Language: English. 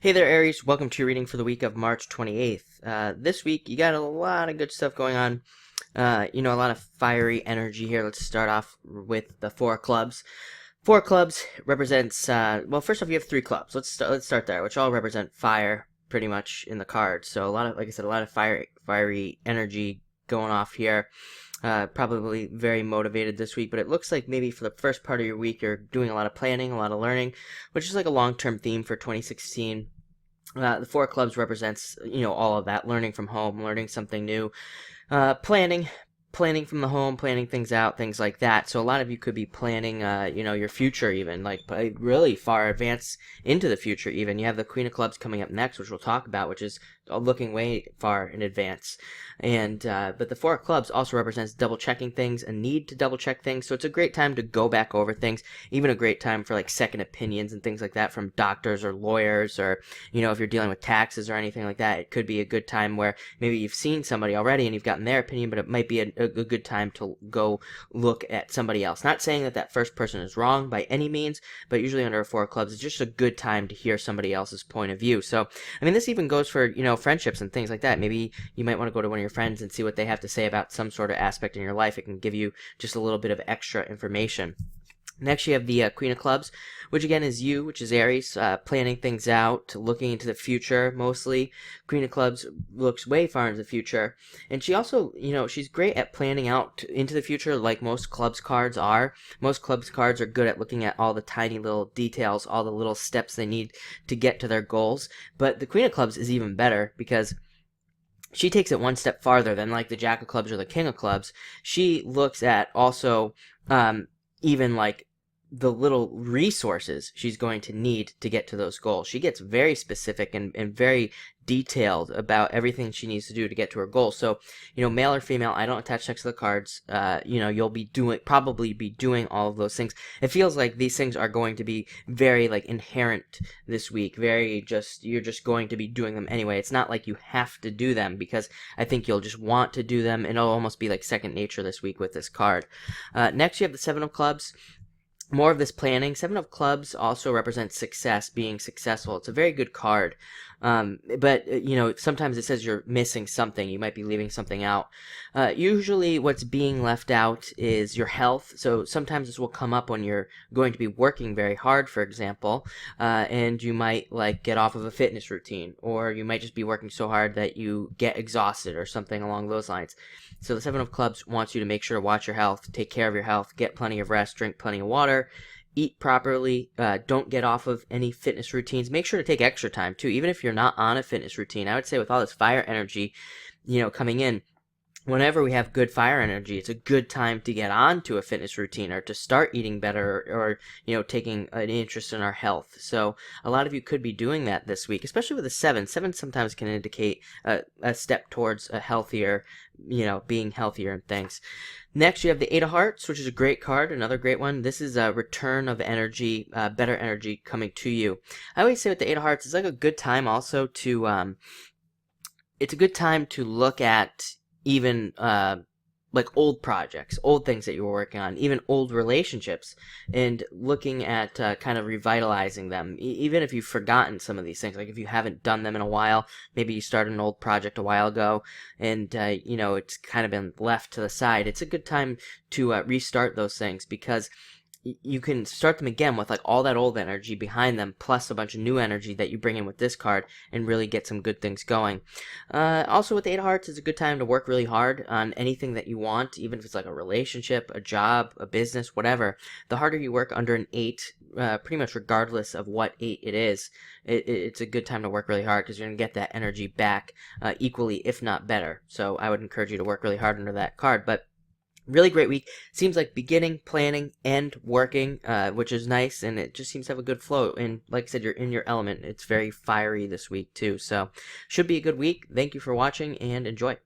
Hey there, Aries. Welcome to your reading for the week of March 28th. This week, you got a lot of good stuff going on. A lot of fiery energy here. Let's start off with the Four of Clubs. Four of Clubs represents, well, first off, you have three clubs. Let's start there, which all represent fire pretty much in the cards. So a lot of, like I said, a lot of fiery energy going off here. Probably very motivated this week, but it looks like maybe for the first part of your week you're doing a lot of planning, a lot of learning, which is like a long-term theme for 2016. The Four of Clubs represents, all of that, learning from home, learning something new, planning from the home, planning things out, things like that. So a lot of you could be planning, your future even, like really far advanced into the future even. You have the Queen of Clubs coming up next, which we'll talk about, which is looking way far in advance. And but the Four of Clubs also represents double checking things, a need to double check things. So it's a great time to go back over things, even a great time for like second opinions and things like that from doctors or lawyers, or if you're dealing with taxes or anything like that, it could be a good time where maybe you've seen somebody already and you've gotten their opinion, but it might be a good time to go look at somebody else. Not saying that that first person is wrong by any means, but usually under a Four of Clubs, it's just a good time to hear somebody else's point of view. So, I mean, this even goes for, friendships and things like that. Maybe you might want to go to one of your friends and see what they have to say about some sort of aspect in your life. It can give you just a little bit of extra information. Next, you have the Queen of Clubs, which again is you, which is Aries, planning things out, looking into the future mostly. Queen of Clubs looks way far into the future. And she also, she's great at planning out into the future like most Clubs cards are. Most Clubs cards are good at looking at all the tiny little details, all the little steps they need to get to their goals. But the Queen of Clubs is even better because she takes it one step farther than like the Jack of Clubs or the King of Clubs. She looks at also even like the little resources she's going to need to get to those goals. She gets very specific and very detailed about everything she needs to do to get to her goals. So, male or female, I don't attach sex to the cards. You'll probably be doing all of those things. It feels like these things are going to be very like inherent this week. You're just going to be doing them anyway. It's not like you have to do them, because I think you'll just want to do them, and it'll almost be like second nature this week with this card. Next, you have the Seven of Clubs. More of this planning. Seven of Clubs also represents success, being successful. It's a very good card. But sometimes it says you're missing something. You might be leaving something out. Usually what's being left out is your health. So sometimes this will come up when you're going to be working very hard, for example, and you might like get off of a fitness routine, or you might just be working so hard that you get exhausted or something along those lines. So the Seven of Clubs wants you to make sure to watch your health, take care of your health, get plenty of rest, drink plenty of water, eat properly, don't get off of any fitness routines. Make sure to take extra time too, even if you're not on a fitness routine. I would say with all this fire energy, coming in, whenever we have good fire energy, it's a good time to get on to a fitness routine, or to start eating better, or taking an interest in our health. So a lot of you could be doing that this week, especially with the seven. Seven sometimes can indicate a step towards a healthier, being healthier and things. Next, you have the Eight of Hearts, which is a great card, another great one. This is a return of energy, better energy coming to you. I always say with the Eight of Hearts, it's like a good time also to, it's a good time to look at even like old projects, old things that you were working on, even old relationships, and looking at kind of revitalizing them. Even if you've forgotten some of these things, like if you haven't done them in a while, maybe you started an old project a while ago and it's kind of been left to the side. It's a good time to restart those things, because you can start them again with like all that old energy behind them, plus a bunch of new energy that you bring in with this card, and really get some good things going. Also with the Eight of Hearts, it's a good time to work really hard on anything that you want, even if it's like a relationship, a job, a business, whatever. The harder you work under an 8, pretty much regardless of what 8 it is, it's a good time to work really hard, because you're going to get that energy back equally, if not better. So I would encourage you to work really hard under that card. But really great week. Seems like beginning, planning, and working, which is nice, and it just seems to have a good flow. And like I said, you're in your element. It's very fiery this week too, so should be a good week. Thank you for watching, and enjoy.